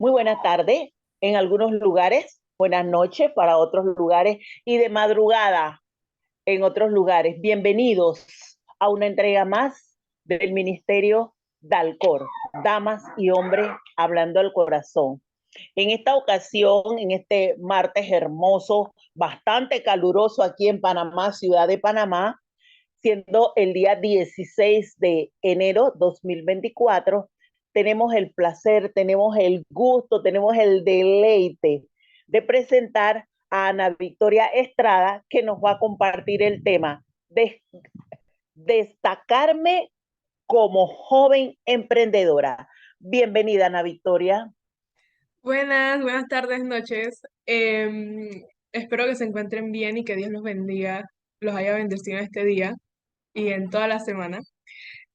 Muy buena tarde en algunos lugares, buenas noches para otros lugares y de madrugada en otros lugares. Bienvenidos a una entrega más del Ministerio Dalcor, Damas y Hombres Hablando al Corazón. En esta ocasión, en este martes hermoso, bastante caluroso aquí en Panamá, ciudad de Panamá, siendo el día 16 de enero 2024, tenemos el placer, tenemos el gusto, tenemos el deleite de presentar a Ana Victoria Estrada, que nos va a compartir el tema de destacarme como joven emprendedora. Bienvenida, Ana Victoria. Buenas tardes, noches. Espero que se encuentren bien y que Dios los bendiga, los haya bendecido en este día y en toda la semana.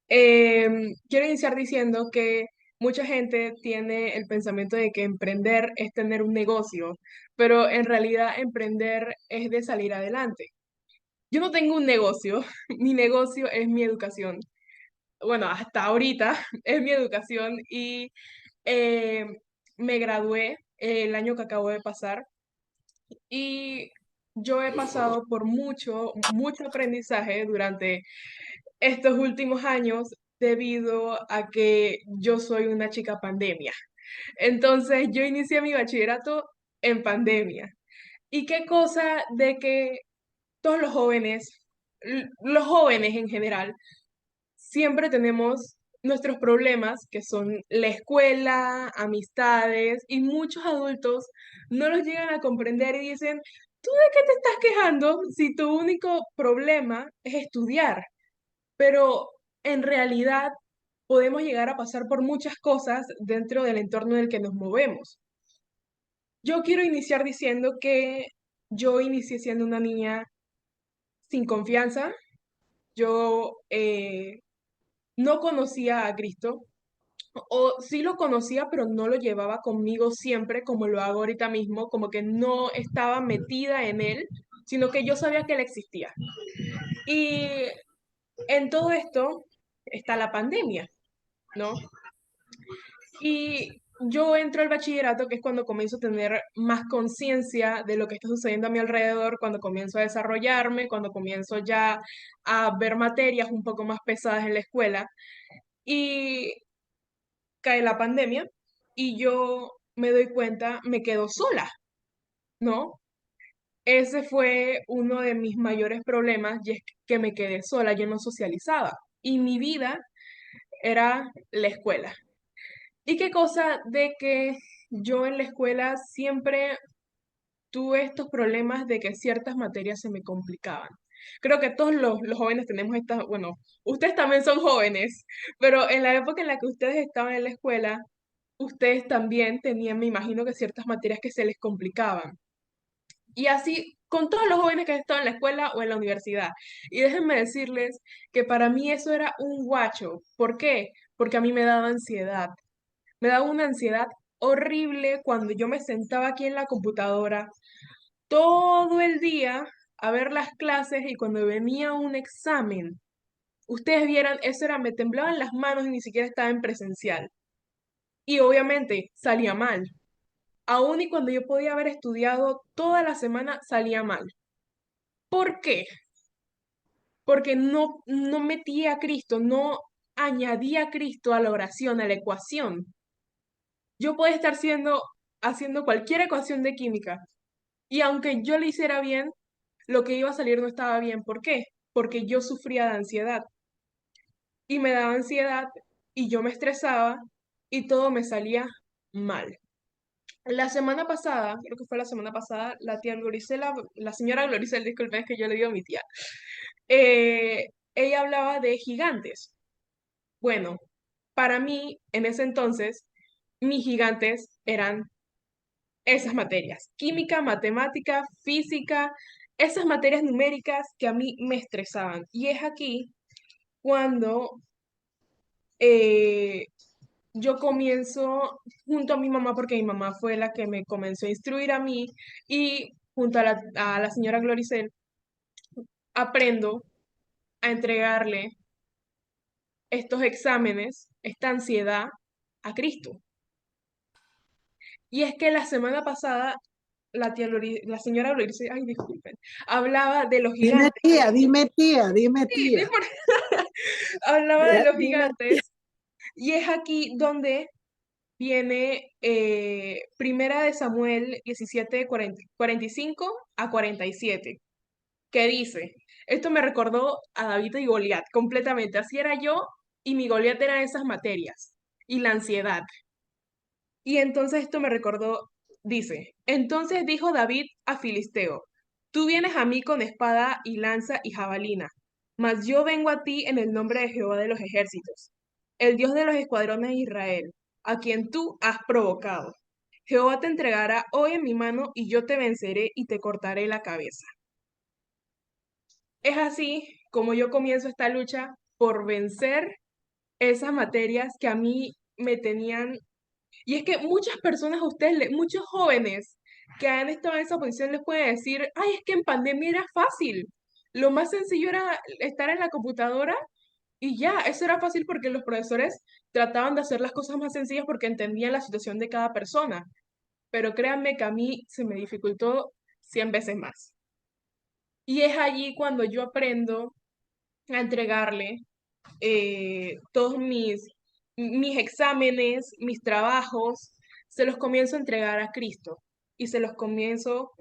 Quiero iniciar diciendo que mucha gente tiene el pensamiento de que emprender es tener un negocio, pero en realidad emprender es de salir adelante. Yo no tengo un negocio, mi negocio es mi educación. Bueno, hasta ahorita es mi educación y eh, me gradué el año que acabo de pasar y yo he pasado por mucho aprendizaje durante estos últimos años debido a que yo soy una chica pandemia. Entonces yo inicié mi bachillerato en pandemia. Y qué cosa de que todos los jóvenes, los jóvenes en general, siempre tenemos nuestros problemas, que son la escuela, amistades, y muchos adultos no los llegan a comprender y dicen, ¿tú de qué te estás quejando si tu único problema es estudiar? Pero en realidad podemos llegar a pasar por muchas cosas dentro del entorno en el que nos movemos. Yo quiero iniciar diciendo que yo inicié siendo una niña sin confianza. Yo no conocía a Cristo, o sí lo conocía, pero no lo llevaba conmigo siempre como lo hago ahorita mismo, como que no estaba metida en él, sino que yo sabía que él existía. Y en todo esto está la pandemia, ¿no? Y yo entro al bachillerato, que es cuando comienzo a tener más conciencia de lo que está sucediendo a mi alrededor, cuando comienzo a desarrollarme, cuando comienzo ya a ver materias un poco más pesadas en la escuela. Y cae la pandemia y yo me doy cuenta, me quedo sola, ¿no? Ese fue uno de mis mayores problemas y es que me quedé sola, yo no socializaba y mi vida era la escuela. ¿Y qué cosa de que yo en la escuela siempre tuve estos problemas de que ciertas materias se me complicaban? Creo que todos los jóvenes tenemos estas, bueno, ustedes también son jóvenes, pero en la época en la que ustedes estaban en la escuela, ustedes también tenían, me imagino que ciertas materias que se les complicaban. Y así con todos los jóvenes que han estado en la escuela o en la universidad. Y déjenme decirles que para mí eso era un guacho. ¿Por qué? Porque a mí me daba ansiedad. Me daba una ansiedad horrible cuando yo me sentaba aquí en la computadora todo el día a ver las clases y cuando venía un examen, ustedes vieran, eso era, me temblaban las manos y ni siquiera estaba en presencial. Y obviamente salía mal. Aún y cuando yo podía haber estudiado toda la semana, salía mal. ¿Por qué? Porque no metía a Cristo, no añadía a Cristo a la oración, a la ecuación. Yo podía estar haciendo cualquier ecuación de química y aunque yo le hiciera bien, lo que iba a salir no estaba bien. ¿Por qué? Porque yo sufría de ansiedad y me daba ansiedad y yo me estresaba y todo me salía mal. La semana pasada, creo que fue la semana pasada, la tía Gloricela, la señora Gloricela, disculpen, es que yo le digo a mi tía, ella hablaba de gigantes. Bueno, para mí, en ese entonces, mis gigantes eran esas materias, química, matemática, física, esas materias numéricas que a mí me estresaban. Y es aquí cuando eh, yo comienzo junto a mi mamá, porque mi mamá fue la que me comenzó a instruir a mí, y junto a la señora Gloricel, aprendo a entregarle estos exámenes, esta ansiedad a Cristo. Y es que la semana pasada, la señora Loris, ay, disculpen, hablaba de los Dime gigantes. tía, dime tía, dime Sí, no tía. importa, hablaba de los Dime gigantes. Y es aquí donde viene Primera de Samuel 17, 45 a 47, que dice, esto me recordó a David y Goliat completamente, así era yo y mi Goliat eran esas materias y la ansiedad. Y entonces esto me recordó, dice, entonces dijo David a Filisteo, tú vienes a mí con espada y lanza y jabalina, mas yo vengo a ti en el nombre de Jehová de los ejércitos, el Dios de los escuadrones de Israel, a quien tú has provocado. Jehová te entregará hoy en mi mano y yo te venceré y te cortaré la cabeza. Es así como yo comienzo esta lucha por vencer esas materias que a mí me tenían. Y es que muchas personas a ustedes, muchos jóvenes que han estado en esa posición les pueden decir, ay, es que en pandemia era fácil. Lo más sencillo era estar en la computadora y ya, eso era fácil porque los profesores trataban de hacer las cosas más sencillas porque entendían la situación de cada persona. Pero créanme que a mí se me dificultó 100 veces más. Y es allí cuando yo aprendo a entregarle todos mis exámenes, mis trabajos, se los comienzo a entregar a Cristo y se los comienzo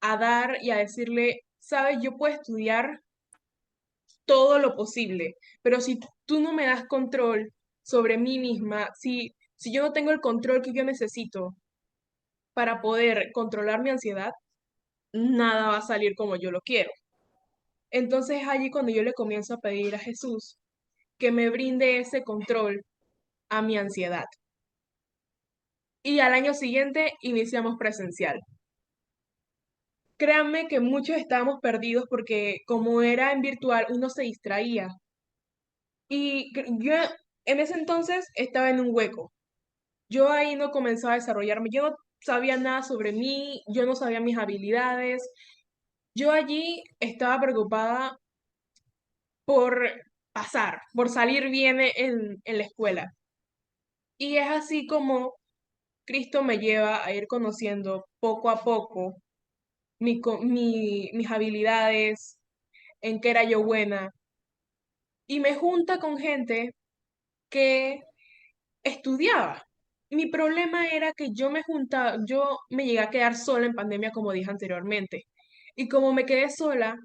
a dar y a decirle, sabes, yo puedo estudiar todo lo posible, pero si tú no me das control sobre mí misma, si yo no tengo el control que yo necesito para poder controlar mi ansiedad, nada va a salir como yo lo quiero. Entonces es allí cuando yo le comienzo a pedir a Jesús que me brinde ese control a mi ansiedad. Y al año siguiente iniciamos presencial. Créanme que muchos estábamos perdidos porque como era en virtual, uno se distraía. Y yo en ese entonces estaba en un hueco. Yo ahí no comenzaba a desarrollarme. Yo no sabía nada sobre mí, yo no sabía mis habilidades. Yo allí estaba preocupada por pasar, por salir bien en la escuela. Y es así como Cristo me lleva a ir conociendo poco a poco mis habilidades, en qué era yo buena, y me junta con gente que estudiaba. Mi problema era que yo me llegué a quedar sola en pandemia, como dije anteriormente, y como me quedé sola,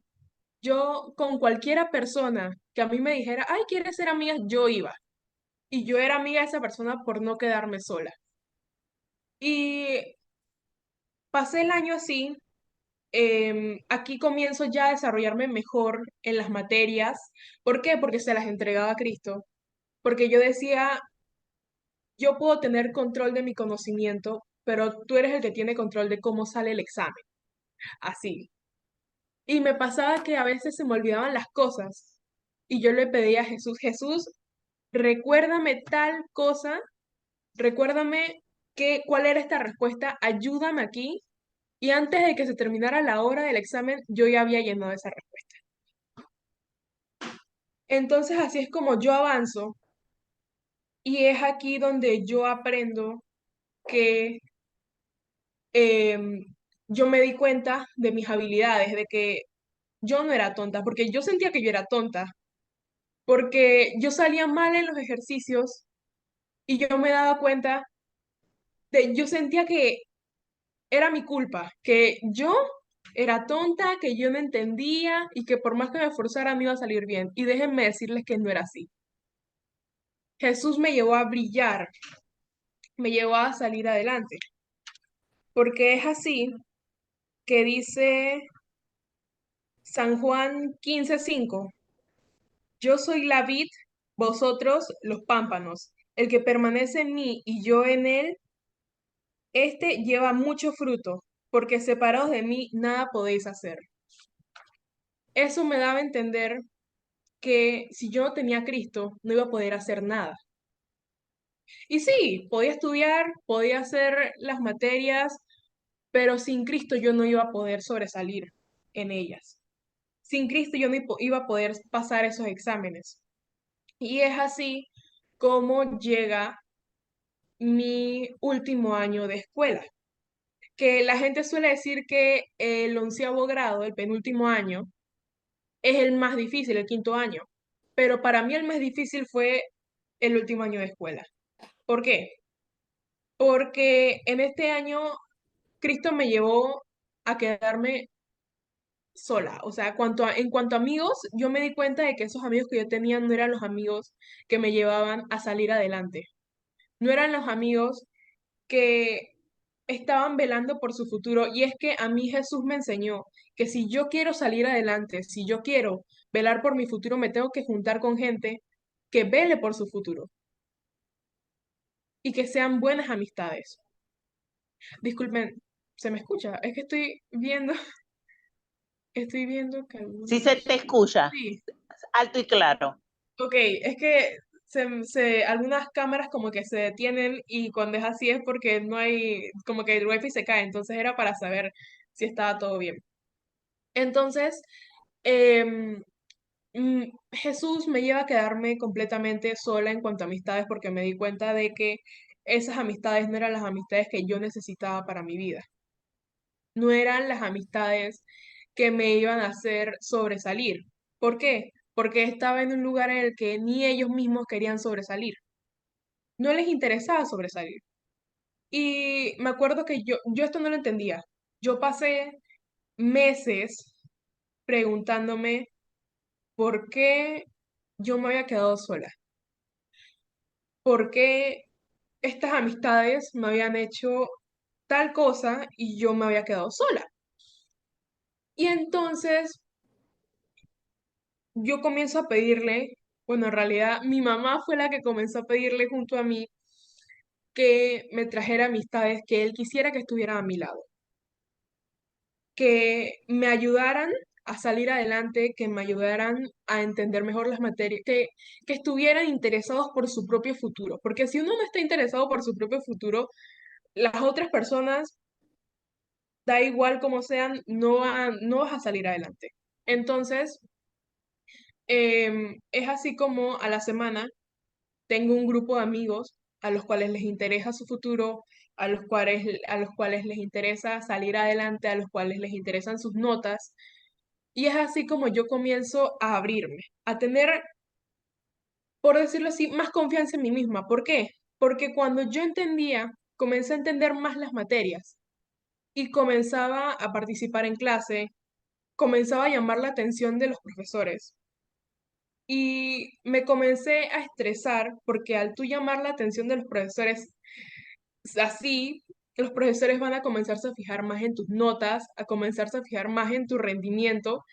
yo con cualquiera persona que a mí me dijera, ay, ¿quieres ser amiga? Yo iba, y yo era amiga de esa persona por no quedarme sola. Y pasé el año así. Aquí comienzo ya a desarrollarme mejor en las materias. ¿Por qué? Porque se las entregaba a Cristo. Porque yo decía, yo puedo tener control de mi conocimiento, pero tú eres el que tiene control de cómo sale el examen. Así. Y me pasaba que a veces se me olvidaban las cosas y yo le pedía a Jesús, Jesús, recuérdame tal cosa, recuérdame cuál era esta respuesta, ayúdame aquí. Y antes de que se terminara la hora del examen, yo ya había llenado esa respuesta. Entonces así es como yo avanzo y es aquí donde yo aprendo que em, yo me di cuenta de mis habilidades, de que yo no era tonta, porque yo sentía que yo era tonta, porque yo salía mal en los ejercicios y yo me daba cuenta yo sentía que era mi culpa, que yo era tonta, que yo no entendía y que por más que me esforzara me iba a salir bien. Y déjenme decirles que no era así. Jesús me llevó a brillar, me llevó a salir adelante. Porque es así que dice San Juan 15:5, yo soy la vid, vosotros los pámpanos. El que permanece en mí y yo en él, este lleva mucho fruto, porque separados de mí nada podéis hacer. Eso me daba a entender que si yo no tenía a Cristo, no iba a poder hacer nada. Y sí, podía estudiar, podía hacer las materias, pero sin Cristo yo no iba a poder sobresalir en ellas. Sin Cristo yo no iba a poder pasar esos exámenes. Y es así como llega mi último año de escuela. que la gente suele decir que el 11.º grado, el penúltimo año, es el más difícil, el quinto año. Pero para mí el más difícil fue el último año de escuela. ¿Por qué? Porque en este año Cristo me llevó a quedarme sola. O sea, en cuanto a amigos, yo me di cuenta de que esos amigos que yo tenía no eran los amigos que me llevaban a salir adelante. No eran los amigos que estaban velando por su futuro. Y es que a mí Jesús me enseñó que si yo quiero salir adelante, si yo quiero velar por mi futuro, me tengo que juntar con gente que vele por su futuro y que sean buenas amistades. Disculpen, ¿se me escucha? Es que estoy viendo que Sí se te algunos... escucha, Sí, alto y claro. ok, es que algunas cámaras como que se detienen y cuando es así es porque no hay, como que el wifi se cae, entonces era para saber si estaba todo bien. Entonces, em, Jesús me lleva a quedarme completamente sola en cuanto a amistades porque me di cuenta de que esas amistades no eran las amistades que yo necesitaba para mi vida. No eran las amistades que me iban a hacer sobresalir. ¿Por qué? Porque estaba en un lugar en el que ni ellos mismos querían sobresalir. No les interesaba sobresalir. Y me acuerdo que yo esto no lo entendía. Yo pasé meses preguntándome por qué yo me había quedado sola. ¿Por qué estas amistades me habían hecho tal cosa y yo me había quedado sola? Y entonces yo comienzo a pedirle, bueno, en realidad mi mamá fue la que comenzó a pedirle junto a mí que me trajera amistades que él quisiera que estuvieran a mi lado, que me ayudaran a salir adelante, que me ayudaran a entender mejor las materias, que estuvieran interesados por su propio futuro, porque si uno no está interesado por su propio futuro, las otras personas, da igual como sean, no vas a salir adelante. Entonces, es así como a la semana tengo un grupo de amigos a los cuales les interesa su futuro, a los cuales les interesa salir adelante, a los cuales les interesan sus notas. Y es así como yo comienzo a abrirme, a tener, por decirlo así, más confianza en mí misma. ¿Por qué? Porque cuando yo entendía, comencé a entender más las materias y comenzaba a participar en clase, comenzaba a llamar la atención de los profesores. Y me comencé a estresar porque al tú llamar la atención de los profesores así, los profesores van a comenzarse a fijar más en tus notas, a comenzarse a fijar más en tu rendimiento.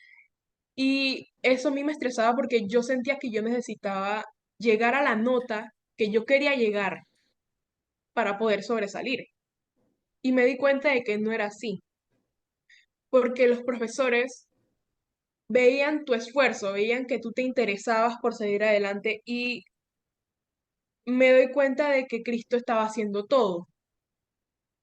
Y eso a mí me estresaba porque yo sentía que yo necesitaba llegar a la nota que yo quería llegar para poder sobresalir. Y me di cuenta de que no era así, porque los profesores veían tu esfuerzo, veían que tú te interesabas por seguir adelante y me doy cuenta de que Cristo estaba haciendo todo.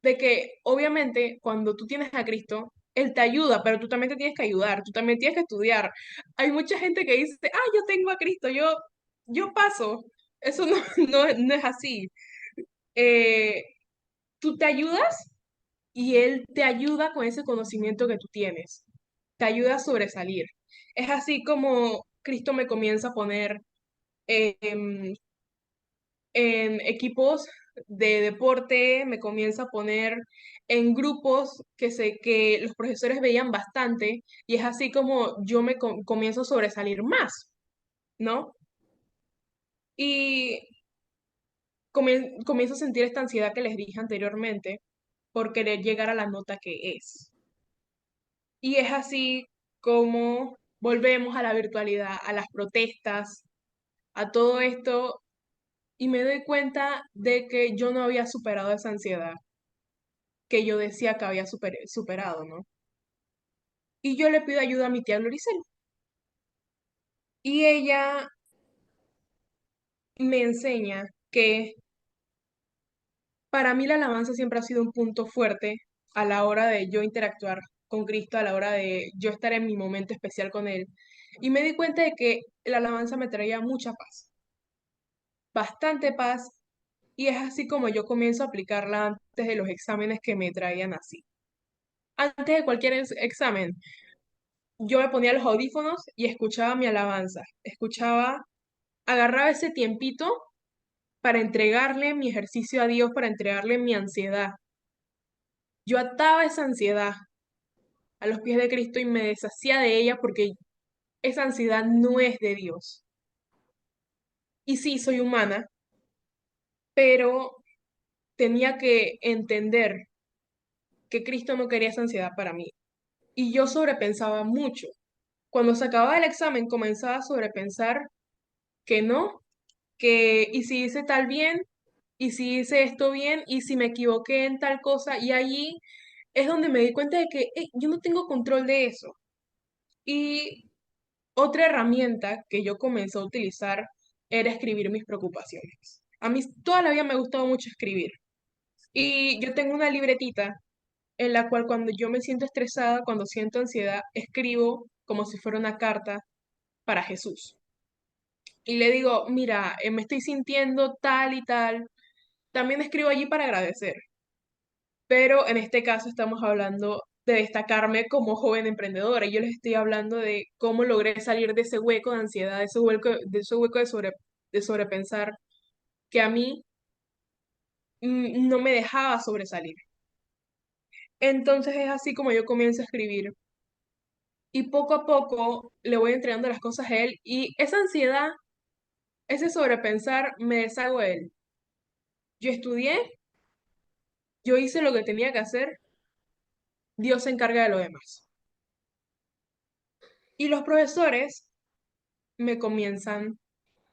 De que obviamente cuando tú tienes a Cristo, Él te ayuda, pero tú también te tienes que ayudar, tú también tienes que estudiar. Hay mucha gente que dice, yo tengo a Cristo, yo paso. Eso no, no es así. Eh, Tú te ayudas y Él te ayuda con ese conocimiento que tú tienes. Te ayuda a sobresalir. Es así como Cristo me comienza a poner en equipos de deporte, me comienza a poner en grupos que los profesores veían bastante y es así como yo comienzo a sobresalir más, ¿no? Y comienzo a sentir esta ansiedad que les dije anteriormente por querer llegar a la nota que es. Y es así como volvemos a la virtualidad, a las protestas, a todo esto, y me doy cuenta de que yo no había superado esa ansiedad que yo decía que había superado, ¿no? Y yo le pido ayuda a mi tía Gloricel. Y ella me enseña que para mí la alabanza siempre ha sido un punto fuerte a la hora de yo interactuar con Cristo, a la hora de yo estar en mi momento especial con Él. Y me di cuenta de que la alabanza me traía mucha paz, bastante paz, y es así como yo comienzo a aplicarla antes de los exámenes que me traían así. antes de cualquier examen, yo me ponía los audífonos y escuchaba mi alabanza, agarraba ese tiempito para entregarle mi ejercicio a Dios, para entregarle mi ansiedad. Yo ataba esa ansiedad a los pies de Cristo y me deshacía de ella porque esa ansiedad no es de Dios. Y sí, soy humana, pero tenía que entender que Cristo no quería esa ansiedad para mí. Y yo sobrepensaba mucho. Cuando se acababa el examen, comenzaba a sobrepensar que no, que y si hice tal bien, y si hice esto bien, y si me equivoqué en tal cosa, y allí es donde me di cuenta de que yo no tengo control de eso. Y otra herramienta que yo comencé a utilizar era escribir mis preocupaciones. A mí toda la vida me ha gustado mucho escribir. Y yo tengo una libretita en la cual cuando yo me siento estresada, cuando siento ansiedad, escribo como si fuera una carta para Jesús. Y le digo, mira, me estoy sintiendo tal y tal. También escribo allí para agradecer, pero en este caso estamos hablando de destacarme como joven emprendedora. Y yo les estoy hablando de cómo logré salir de ese hueco de ansiedad, de sobrepensar, que a mí no me dejaba sobresalir. Entonces es así como yo comienzo a escribir y poco a poco le voy entregando las cosas a él y esa ansiedad, ese sobrepensar, me deshago de él. Yo estudié, yo hice lo que tenía que hacer, Dios se encarga de lo demás. Y los profesores me comienzan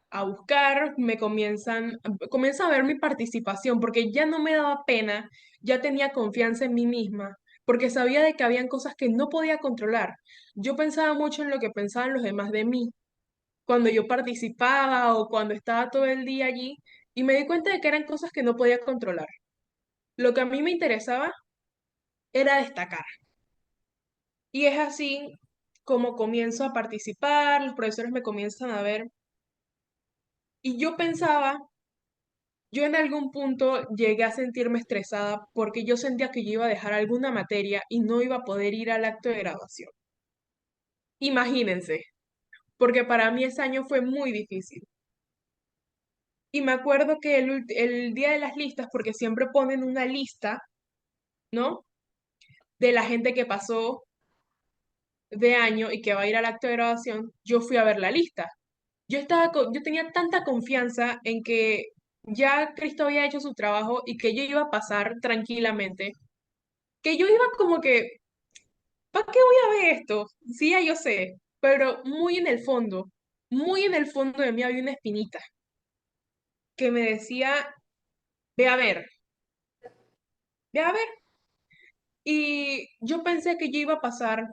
a buscar, comienza a ver mi participación, porque ya no me daba pena, ya tenía confianza en mí misma, porque sabía de que habían cosas que no podía controlar. Yo pensaba mucho en lo que pensaban los demás de mí, cuando yo participaba o cuando estaba todo el día allí, y me di cuenta de que eran cosas que no podía controlar. Lo que a mí me interesaba era destacar. Y es así como comienzo a participar, los profesores me comienzan a ver, y yo en algún punto llegué a sentirme estresada porque yo sentía que yo iba a dejar alguna materia y no iba a poder ir al acto de graduación. Imagínense, porque para mí ese año fue muy difícil. Y me acuerdo que el día de las listas, porque siempre ponen una lista, ¿no? De la gente que pasó de año y que va a ir al acto de graduación, yo fui a ver la lista. Yo tenía tanta confianza en que ya Cristo había hecho su trabajo y que yo iba a pasar tranquilamente, que yo iba como que, ¿para qué voy a ver esto? Sí, ya yo sé, pero muy en el fondo de mí había una espinita que me decía, ve a ver, ve a ver. Y yo pensé que yo iba a pasar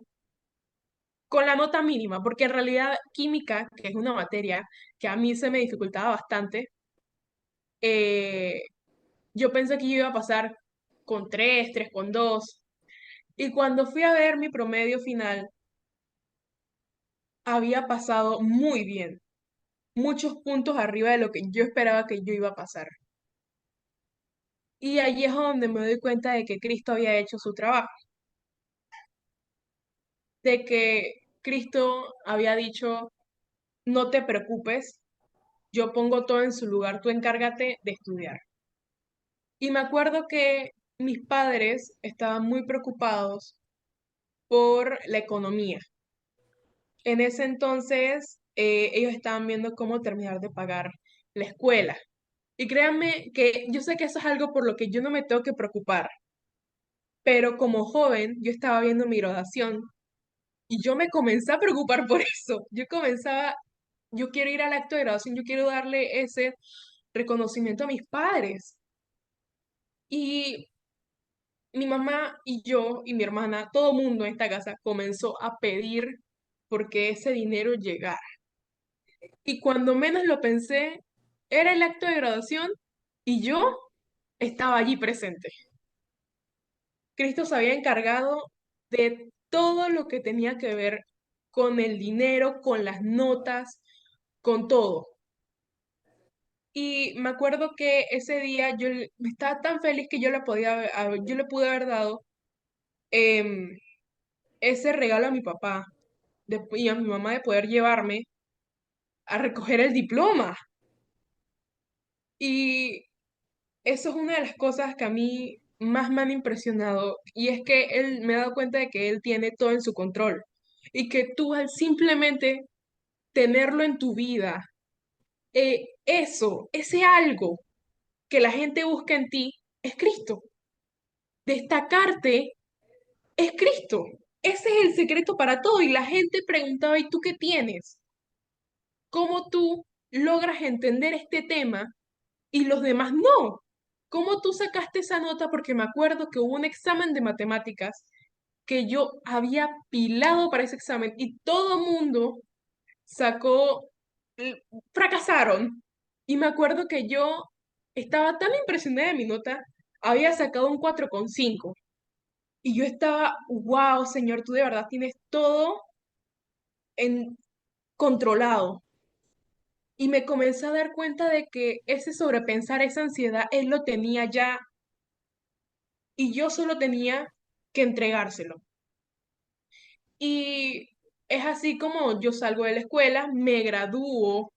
con la nota mínima, porque en realidad química, que es una materia que a mí se me dificultaba bastante, eh, yo pensé que yo iba a pasar con 3,2. Y cuando fui a ver mi promedio final, había pasado muy bien, muchos puntos arriba de lo que yo esperaba que yo iba a pasar. Y allí es donde me doy cuenta de que Cristo había hecho su trabajo, de que Cristo había dicho, no te preocupes, yo pongo todo en su lugar, tú encárgate de estudiar. Y me acuerdo que mis padres estaban muy preocupados por la economía. En ese entonces, ellos estaban viendo cómo terminar de pagar la escuela. Y créanme que yo sé que eso es algo por lo que yo no me tengo que preocupar, pero como joven yo estaba viendo mi graduación y yo me comencé a preocupar por eso. Yo quiero ir al acto de graduación, yo quiero darle ese reconocimiento a mis padres. Y mi mamá y yo y mi hermana, todo mundo en esta casa comenzó a pedir porque ese dinero llegara. Y cuando menos lo pensé, era el acto de graduación y yo estaba allí presente. Cristo se había encargado de todo lo que tenía que ver con el dinero, con las notas, con todo. Y me acuerdo que ese día estaba tan feliz que yo le pude haber dado em, ese regalo a mi papá y a mi mamá de poder llevarme a recoger el diploma. Y eso es una de las cosas que a mí más me han impresionado y es que él me ha dado cuenta de que él tiene todo en su control y que tú al simplemente tenerlo en tu vida, ese algo que la gente busca en ti es Cristo. Destacarte es Cristo. Ese es el secreto para todo y la gente preguntaba, ¿y tú qué tienes? ¿Cómo tú logras entender este tema y los demás no? ¿Cómo tú sacaste esa nota? Porque me acuerdo que hubo un examen de matemáticas que yo había pilado para ese examen y todo mundo sacó, l- fracasaron. Y me acuerdo que yo estaba tan impresionada de mi nota, había sacado un 4,5 y yo estaba, wow, señor, tú de verdad tienes todo en controlado. Y me comencé a dar cuenta de que ese sobrepensar, esa ansiedad, él lo tenía ya y yo solo tenía que entregárselo. Y es así como yo salgo de la escuela, me gradúo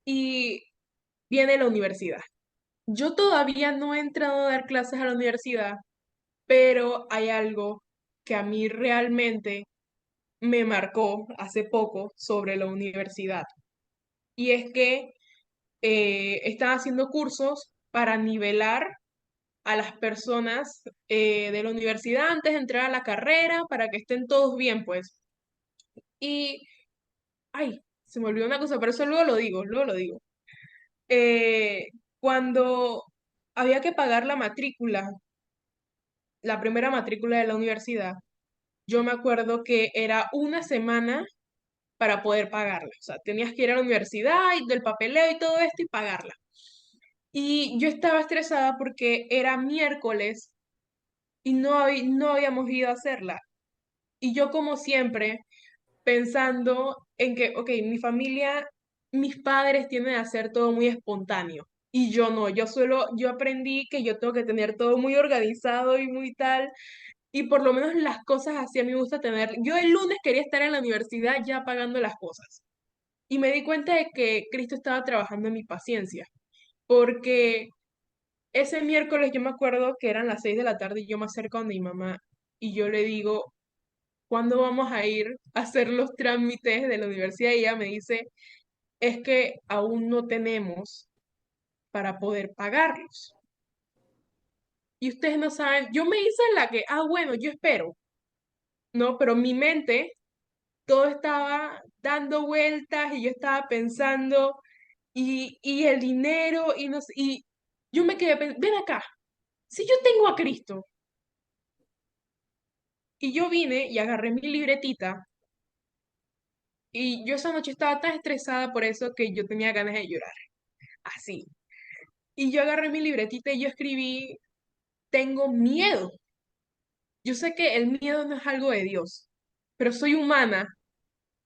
y viene la universidad. Yo todavía no he entrado a dar clases a la universidad, pero hay algo que a mí realmente me marcó hace poco sobre la universidad. Y es que están haciendo cursos para nivelar a las personas de la universidad antes de entrar a la carrera para que estén todos bien, pues. Y, ay, se me olvidó una cosa, pero eso luego lo digo, luego lo digo. Eh, Cuando había que pagar la matrícula, la primera matrícula de la universidad, yo me acuerdo que era una semana para poder pagarla. O sea, tenías que ir a la universidad y del papeleo y todo esto y pagarla. Y yo estaba estresada porque era miércoles y no habíamos ido a hacerla. Y yo como siempre, pensando en que, ok, mi familia, mis padres tienden a hacer todo muy espontáneo. Y yo no, yo aprendí que yo tengo que tener todo muy organizado y muy tal. Y por lo menos las cosas así a mí me gusta tener. Yo el lunes quería estar en la universidad ya pagando las cosas. Y me di cuenta de que Cristo estaba trabajando en mi paciencia. Porque ese miércoles yo me acuerdo que eran las 6 de la tarde y yo me acerco a mi mamá y yo le digo, ¿cuándo vamos a ir a hacer los trámites de la universidad? Y ella me dice, es que aún no tenemos para poder pagarlos. Y ustedes no saben, yo me hice la que, bueno, yo espero, ¿no? Pero mi mente todo estaba dando vueltas y yo estaba pensando y el dinero y no sé, y yo me quedé pensando, ven acá, si yo tengo a Cristo y yo vine y agarré mi libretita y yo esa noche estaba tan estresada por eso que yo tenía ganas de llorar, así. Y yo agarré mi libretita y yo escribí, tengo miedo. Yo sé que el miedo no es algo de Dios, pero soy humana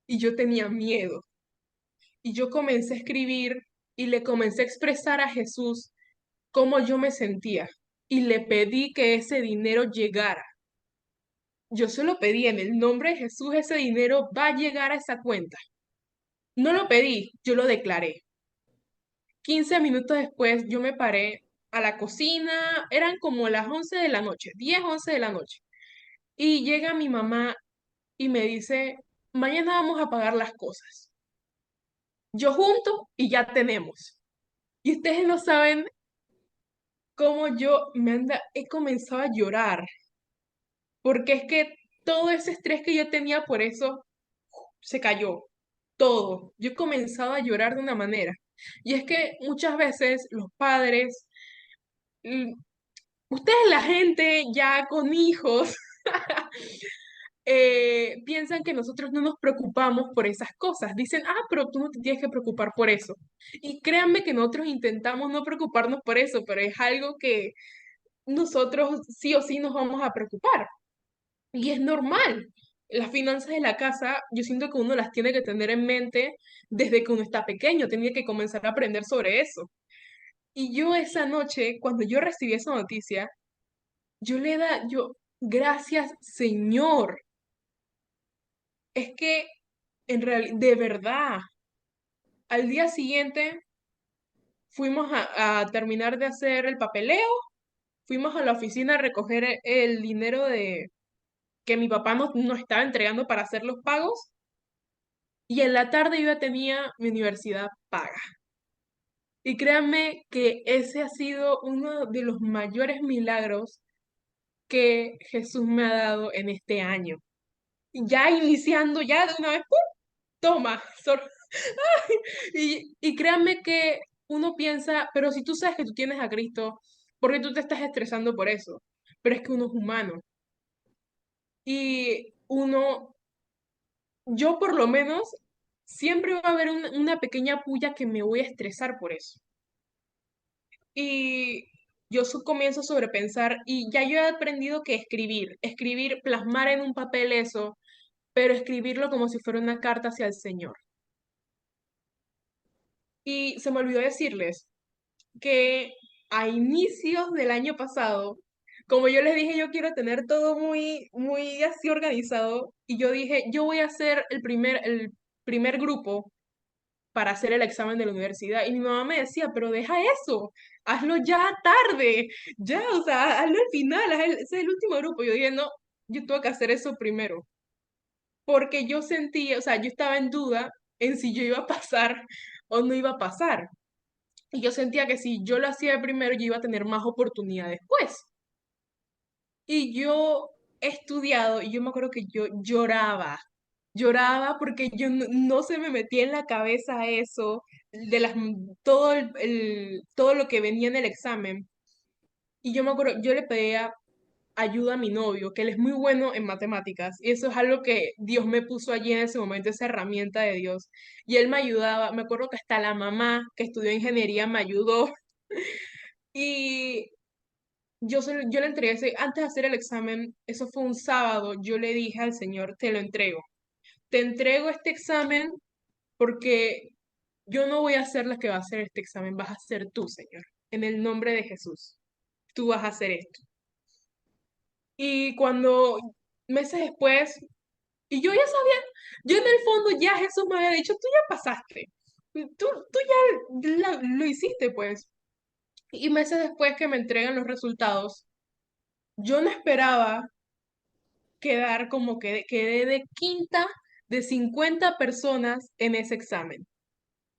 y yo tenía miedo. Y yo comencé a escribir y le comencé a expresar a Jesús cómo yo me sentía. Y le pedí que ese dinero llegara. Yo se lo pedí en el nombre de Jesús, ese dinero va a llegar a esa cuenta. No lo pedí, yo lo declaré. 15 minutos después yo me paré a la cocina, eran como las 11 de la noche, 10 11 de la noche. Y llega mi mamá y me dice, mañana vamos a pagar las cosas. Yo junto y ya tenemos. Y ustedes no saben cómo he comenzado a llorar, porque es que todo ese estrés que yo tenía por eso se cayó, todo. Yo he comenzado a llorar de una manera. Y es que muchas veces los padres, mm, ustedes la gente ya con hijos, piensan que nosotros no nos preocupamos por esas cosas. Dicen, pero tú no te tienes que preocupar por eso. Y créanme que nosotros intentamos no preocuparnos por eso, pero es algo que nosotros sí o sí nos vamos a preocupar. Y es normal. Las finanzas de la casa, yo siento que uno las tiene que tener en mente desde que uno está pequeño, tiene que comenzar a aprender sobre eso. Y yo esa noche, cuando yo recibí esa noticia, gracias, Señor. Es que, en realidad, de verdad, al día siguiente fuimos a terminar de hacer el papeleo, fuimos a la oficina a recoger el dinero que mi papá nos estaba entregando para hacer los pagos, y en la tarde yo ya tenía mi universidad paga. Y créanme que ese ha sido uno de los mayores milagros que Jesús me ha dado en este año. Ya iniciando, ya de una vez, ¡pum! Toma. Y créanme que uno piensa, pero si tú sabes que tú tienes a Cristo, ¿por qué tú te estás estresando por eso? Pero es que uno es humano. Y yo por lo menos, siempre va a haber una pequeña puya que me voy a estresar por eso. Y yo comienzo a sobrepensar y ya yo he aprendido que escribir, plasmar en un papel eso, pero escribirlo como si fuera una carta hacia el Señor. Y se me olvidó decirles que a inicios del año pasado, como yo les dije, yo quiero tener todo muy, muy así organizado, y yo dije, yo voy a hacer el primer grupo para hacer el examen de la universidad. Y mi mamá me decía, pero deja eso, hazlo ya tarde, ya, o sea, hazlo al final, ese es el último grupo. Yo dije, no, yo tengo que hacer eso primero, porque yo sentía, o sea, yo estaba en duda en si yo iba a pasar o no iba a pasar. Y yo sentía que si yo lo hacía de primero, yo iba a tener más oportunidad después. Y yo he estudiado y yo me acuerdo que yo lloraba porque yo no se me metía en la cabeza eso, todo lo que venía en el examen. Y yo me acuerdo, yo le pedía ayuda a mi novio, que él es muy bueno en matemáticas, y eso es algo que Dios me puso allí en ese momento, esa herramienta de Dios. Y él me ayudaba, me acuerdo que hasta la mamá que estudió ingeniería me ayudó. Y yo le entregué antes de hacer el examen, eso fue un sábado, yo le dije al Señor, te lo entrego. Te entrego este examen porque yo no voy a ser la que va a hacer este examen, vas a ser tú, Señor. En el nombre de Jesús, tú vas a hacer esto. Y cuando meses después, y yo ya sabía, yo en el fondo ya Jesús me había dicho, tú ya pasaste, tú ya lo hiciste, pues. Y meses después que me entregan los resultados, yo no esperaba quedar como que quedé de quinta de 50 personas en ese examen.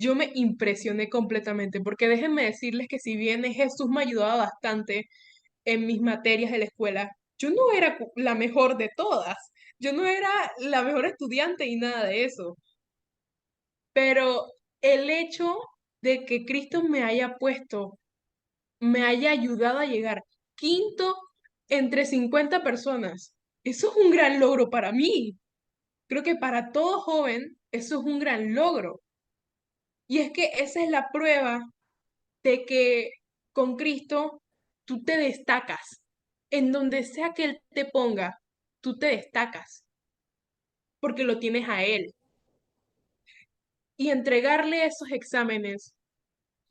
Yo me impresioné completamente, porque déjenme decirles que si bien Jesús me ayudaba bastante en mis materias de la escuela, yo no era la mejor de todas, yo no era la mejor estudiante y nada de eso, pero el hecho de que Cristo me haya puesto, me haya ayudado a llegar quinto entre 50 personas, eso es un gran logro para mí. Creo que para todo joven eso es un gran logro. Y es que esa es la prueba de que con Cristo tú te destacas. En donde sea que Él te ponga, tú te destacas porque lo tienes a Él. Y entregarle esos exámenes,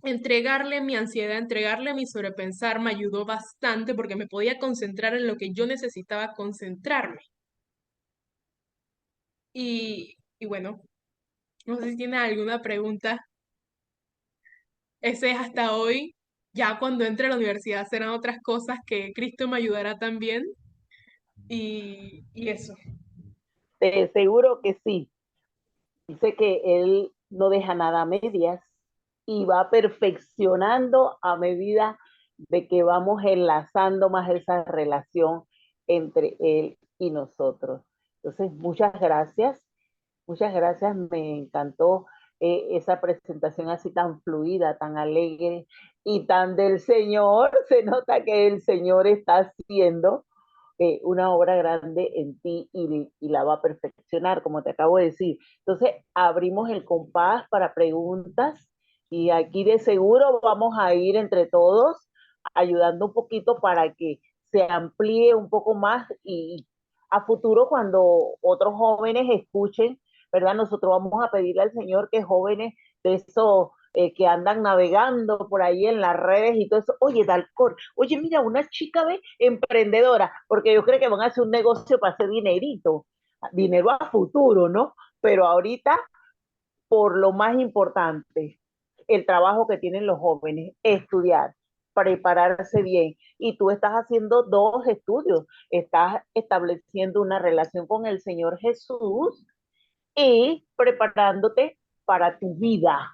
entregarle mi ansiedad, entregarle mi sobrepensar, me ayudó bastante porque me podía concentrar en lo que yo necesitaba concentrarme. Y bueno, no sé si tienes alguna pregunta. Ese es hasta hoy. Ya cuando entre a la universidad serán otras cosas que Cristo me ayudará también. Y eso. De seguro que sí. Dice que él no deja nada a medias y va perfeccionando a medida de que vamos enlazando más esa relación entre él y nosotros. Entonces, muchas gracias, me encantó esa presentación así tan fluida, tan alegre y tan del Señor. Se nota que el Señor está haciendo una obra grande en ti y la va a perfeccionar, como te acabo de decir. Entonces, abrimos el compás para preguntas y aquí de seguro vamos a ir entre todos ayudando un poquito para que se amplíe un poco más y a futuro cuando otros jóvenes escuchen, ¿verdad? Nosotros vamos a pedirle al Señor que jóvenes de esos que andan navegando por ahí en las redes y todo eso. Oye, Dalcor, oye, mira, una chica ve emprendedora, porque yo creo que van a hacer un negocio para hacer dinerito, dinero a futuro, ¿no? Pero ahorita, por lo más importante, el trabajo que tienen los jóvenes, estudiar, prepararse bien. Y tú estás haciendo dos estudios, estás estableciendo una relación con el Señor Jesús y preparándote para tu vida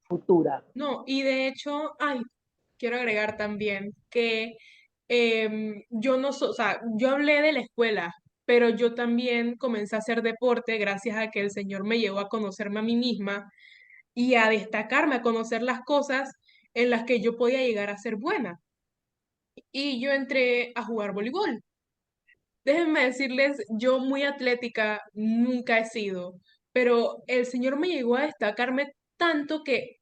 futura. No, y de hecho, ay, quiero agregar también que yo no o sea, yo hablé de la escuela, pero yo también comencé a hacer deporte gracias a que el Señor me llevó a conocerme a mí misma y a destacarme, a conocer las cosas en las que yo podía llegar a ser buena. Y yo entré a jugar voleibol. Déjenme decirles, yo muy atlética nunca he sido, pero el Señor me llegó a destacarme tanto que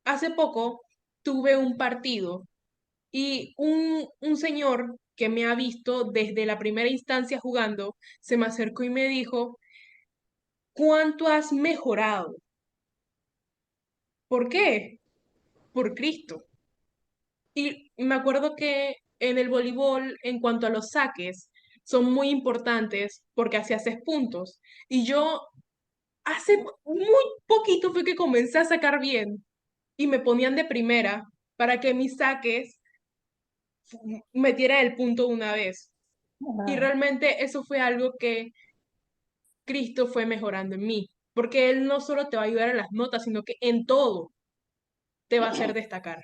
hace poco tuve un partido y un señor que me ha visto desde la primera instancia jugando se me acercó y me dijo, ¿cuánto has mejorado? ¿Por qué? Por Cristo. Y me acuerdo que en el voleibol, en cuanto a los saques, son muy importantes porque así haces puntos. Y yo hace muy poquito fue que comencé a sacar bien y me ponían de primera para que mis saques metiera el punto una vez. Y Ah, realmente eso fue algo que Cristo fue mejorando en mí, porque Él no solo te va a ayudar en las notas, sino que en todo te va a hacer destacar.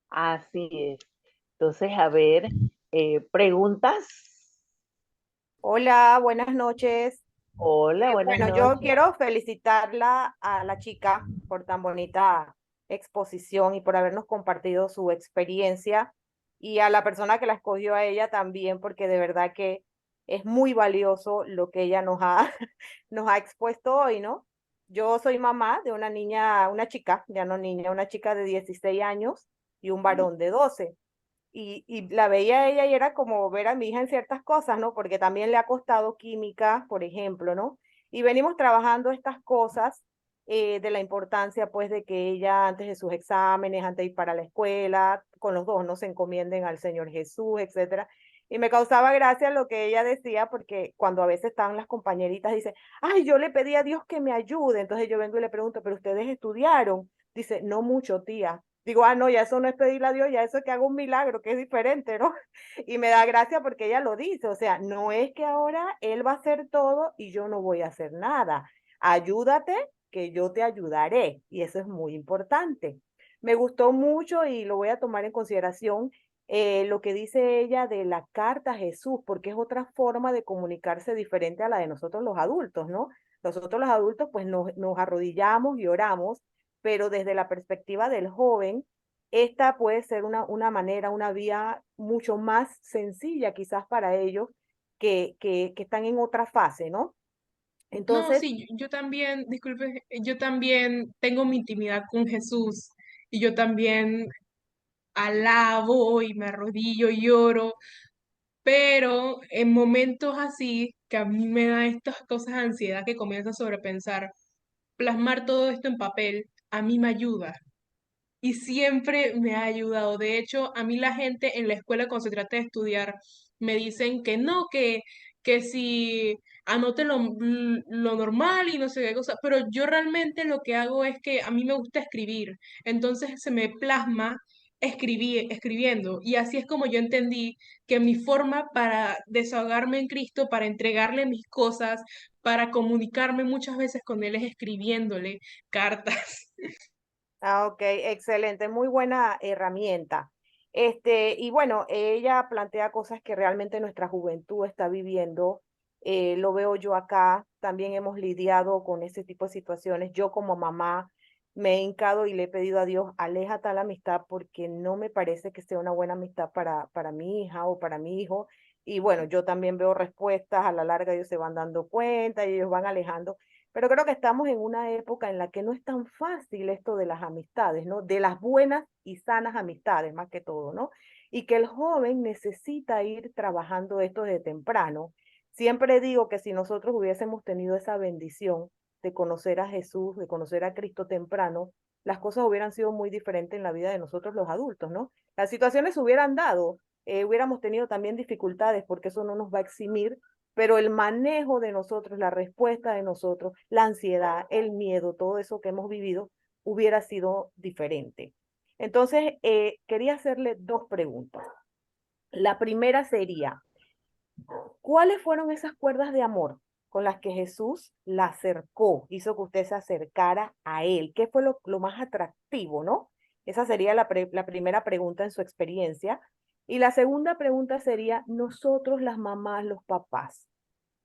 así es. Entonces, a ver, preguntas. Hola, buenas noches. Hola, buenas Bueno, yo noches. quiero felicitarla a la chica por tan bonita exposición y por habernos compartido su experiencia y a la persona que la escogió a ella también, porque de verdad que es muy valioso lo que ella nos ha, nos ha expuesto hoy, ¿no? Yo soy mamá de una niña, una chica, ya no niña, una chica de 16 años y un varón de 12 y la veía a ella y era como ver a mi hija en ciertas cosas, ¿no? Porque también le ha costado química, por ejemplo, ¿no? Y venimos trabajando estas cosas de la importancia, pues, de que ella antes de sus exámenes, antes de ir para la escuela, con los dos, ¿no? Se encomienden al Señor Jesús, etcétera. Y me causaba gracia lo que ella decía, porque cuando a veces estaban las compañeritas, dice, ay, yo le pedí a Dios que me ayude. Entonces yo vengo y le pregunto, ¿pero ustedes estudiaron? Dice, no mucho, tía. Digo, no, ya eso no es pedirle a Dios, ya eso es que haga un milagro, que es diferente, ¿no? Y me da gracia porque ella lo dice, o sea, no es que ahora Él va a hacer todo y yo no voy a hacer nada. Ayúdate, que yo te ayudaré. Y eso es muy importante. Me gustó mucho y lo voy a tomar en consideración lo que dice ella de la carta a Jesús, porque es otra forma de comunicarse diferente a la de nosotros los adultos, ¿no? Nosotros los adultos pues nos arrodillamos y oramos, pero desde la perspectiva del joven, esta puede ser una manera, una vía mucho más sencilla quizás para ellos que están en otra fase, ¿no? No, Entonces, sí, yo también, disculpe, yo también tengo mi intimidad con Jesús y yo también alabo y me arrodillo y lloro, pero en momentos así que a mí me da estas cosas de ansiedad que comienzo a sobrepensar, plasmar todo esto en papel, a mí me ayuda y siempre me ha ayudado. De hecho, a mí la gente en la escuela cuando se trata de estudiar me dicen que no, que si anote lo normal y no sé qué cosa, pero yo realmente lo que hago es que a mí me gusta escribir, entonces se me plasma escribiendo y así es como yo entendí que mi forma para desahogarme en Cristo, para entregarle mis cosas, para comunicarme muchas veces con Él es escribiéndole cartas. ok, excelente, muy buena herramienta. Y bueno, ella plantea cosas que realmente nuestra juventud está viviendo. Lo veo yo acá, también hemos lidiado con ese tipo de situaciones. Yo como mamá me he hincado y le he pedido a Dios, aleja tal amistad porque no me parece que sea una buena amistad para mi hija o para mi hijo. Y bueno, yo también veo respuestas, a la larga ellos se van dando cuenta y ellos van alejando. Pero creo que estamos en una época en la que no es tan fácil esto de las amistades, ¿no? De las buenas y sanas amistades, más que todo, ¿no? Y que el joven necesita ir trabajando esto desde temprano. Siempre digo que si nosotros hubiésemos tenido esa bendición de conocer a Jesús, de conocer a Cristo temprano, las cosas hubieran sido muy diferentes en la vida de nosotros los adultos, ¿no? Las situaciones se hubieran dado, hubiéramos tenido también dificultades porque eso no nos va a eximir, pero el manejo de nosotros, la respuesta de nosotros, la ansiedad, el miedo, todo eso que hemos vivido, hubiera sido diferente. Entonces, quería hacerle dos preguntas. La primera sería, ¿cuáles fueron esas cuerdas de amor con las que Jesús la acercó, hizo que usted se acercara a él? ¿Qué fue lo más atractivo, no? Esa sería la primera pregunta en su experiencia. Y la segunda pregunta sería, nosotros las mamás, los papás,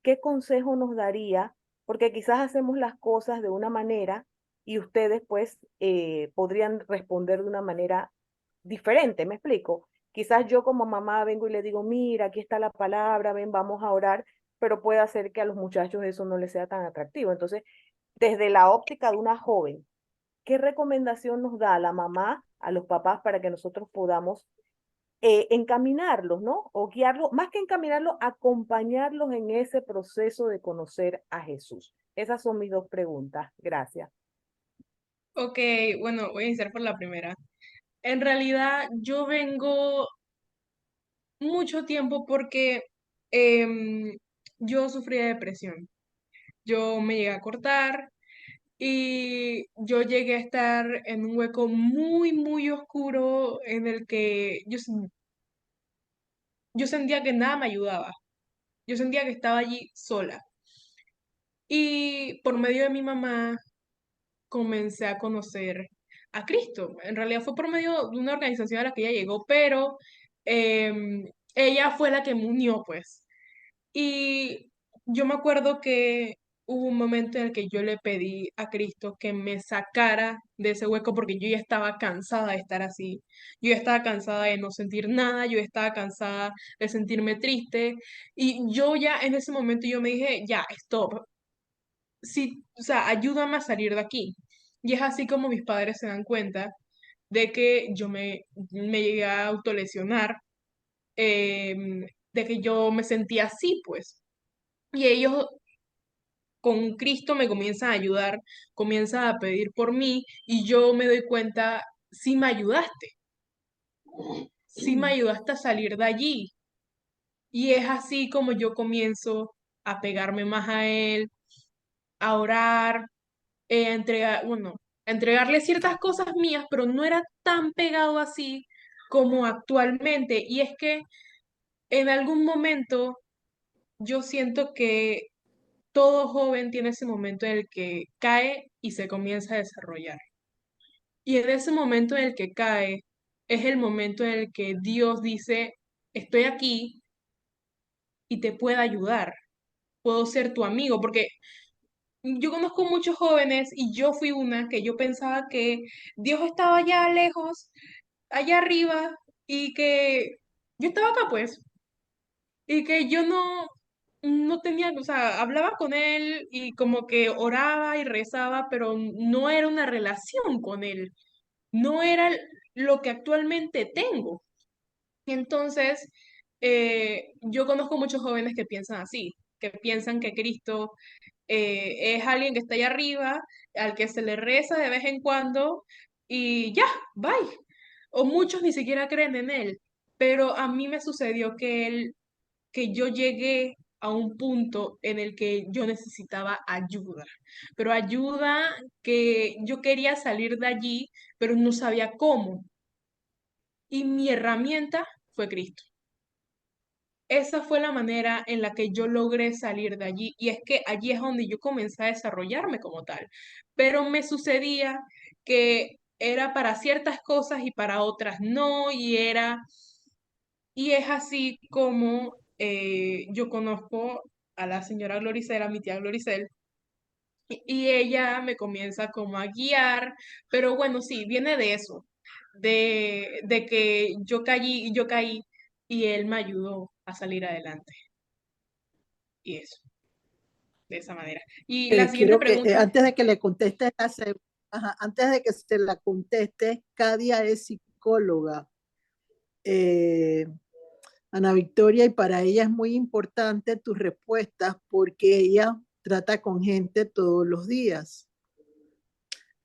¿qué consejo nos daría? Porque quizás hacemos las cosas de una manera y ustedes pues podrían responder de una manera diferente, ¿me explico? Quizás yo como mamá vengo y le digo, mira, aquí está la palabra, ven, vamos a orar, pero puede hacer que a los muchachos eso no les sea tan atractivo. Entonces, desde la óptica de una joven, ¿qué recomendación nos da la mamá a los papás para que nosotros podamos encaminarlos, ¿no? O guiarlos, más que encaminarlos, acompañarlos en ese proceso de conocer a Jesús. Esas son mis dos preguntas. Gracias. Ok, bueno, voy a iniciar por la primera. En realidad, yo vengo mucho tiempo porque yo sufrí de depresión. Yo me llegué a cortar y yo llegué a estar en un hueco muy, muy oscuro en el que yo sentía que nada me ayudaba. Yo sentía que estaba allí sola. Y por medio de mi mamá comencé a conocer a Cristo. En realidad fue por medio de una organización a la que ella llegó, pero ella fue la que me unió, pues. Y yo me acuerdo que hubo un momento en el que yo le pedí a Cristo que me sacara de ese hueco porque yo ya estaba cansada de estar así. Yo ya estaba cansada de no sentir nada, yo estaba cansada de sentirme triste. Y yo ya en ese momento yo me dije, ya, stop. Sí, o sea, ayúdame a salir de aquí. Y es así como mis padres se dan cuenta de que me llegué a autolesionar, de que yo me sentía así, pues. Y ellos con Cristo me comienzan a ayudar, comienzan a pedir por mí y yo me doy cuenta, sí me ayudaste a salir de allí. Y es así como yo comienzo a pegarme más a Él, a orar, a entregar, bueno, a entregarle ciertas cosas mías, pero no era tan pegado así como actualmente. Y es que en algún momento yo siento que todo joven tiene ese momento en el que cae y se comienza a desarrollar. Y en ese momento en el que cae, es el momento en el que Dios dice, estoy aquí y te puedo ayudar, puedo ser tu amigo, porque yo conozco muchos jóvenes y yo fui una que yo pensaba que Dios estaba allá lejos, allá arriba, y que yo estaba acá, pues, y que yo no tenía, o sea, hablaba con él y como que oraba y rezaba, pero no era una relación con él, no era lo que actualmente tengo. Entonces, yo conozco muchos jóvenes que piensan así, que piensan que Cristo es alguien que está allá arriba, al que se le reza de vez en cuando y ya, bye. O muchos ni siquiera creen en él. Pero a mí me sucedió que yo llegué a un punto en el que yo necesitaba ayuda, pero ayuda que yo quería salir de allí, pero no sabía cómo. Y mi herramienta fue Cristo. Esa fue la manera en la que yo logré salir de allí y es que allí es donde yo comencé a desarrollarme como tal. Pero me sucedía que era para ciertas cosas y para otras no y es así como yo conozco a la señora Gloricel, a mi tía Gloricel, y ella me comienza como a guiar, pero bueno, sí, viene de eso, de que yo caí y él me ayudó a salir adelante. Y eso, de esa manera. Y la siguiente Quiero que, pregunta, antes de que le conteste antes de que se la conteste, Cadia es psicóloga, eh, Ana Victoria, y para ella es muy importante tus respuestas porque ella trata con gente todos los días.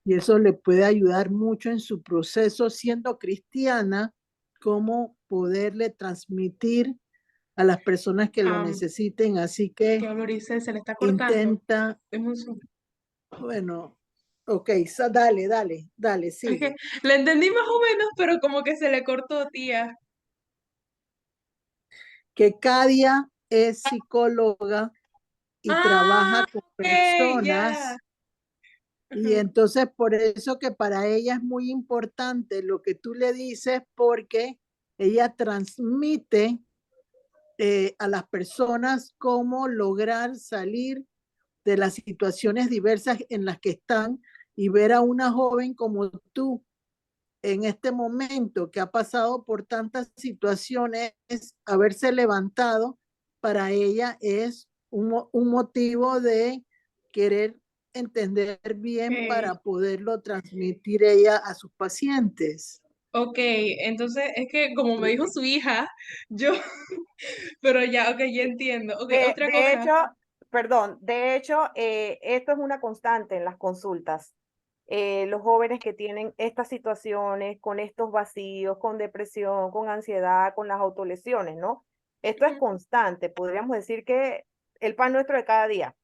Y eso le puede ayudar mucho en su proceso siendo cristiana, cómo poderle transmitir a las personas que lo necesiten. Así que Florice, se le está cortando. intenta, Deme un segundo. bueno, ok, dale, Es sigue. que le entendí más o menos, pero como que se le cortó, tía. Que Cadia es psicóloga y trabaja con Ok, ya. personas. Y Ujú. entonces por eso que para ella es muy importante lo que tú le dices, porque ella transmite a las personas cómo lograr salir de las situaciones diversas en las que están, y ver a una joven como tú en este momento que ha pasado por tantas situaciones, haberse levantado, para ella es un motivo de querer entender bien Ok. para poderlo transmitir ella a sus pacientes. Ok, entonces es que como me dijo su hija, yo, pero ya, ok, ya entiendo. Ok, otra De cosa. hecho, perdón, de hecho, esto es una constante en las consultas. Los jóvenes que tienen estas situaciones, con estos vacíos, con depresión, con ansiedad, con las autolesiones, ¿no? Esto es constante, podríamos decir que el pan nuestro de cada día.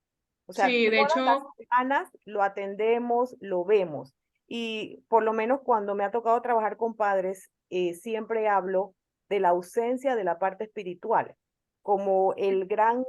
O sea, Sí, de todas las hecho, semanas lo atendemos, lo vemos. Y por lo menos cuando me ha tocado trabajar con padres, siempre hablo de la ausencia de la parte espiritual como el gran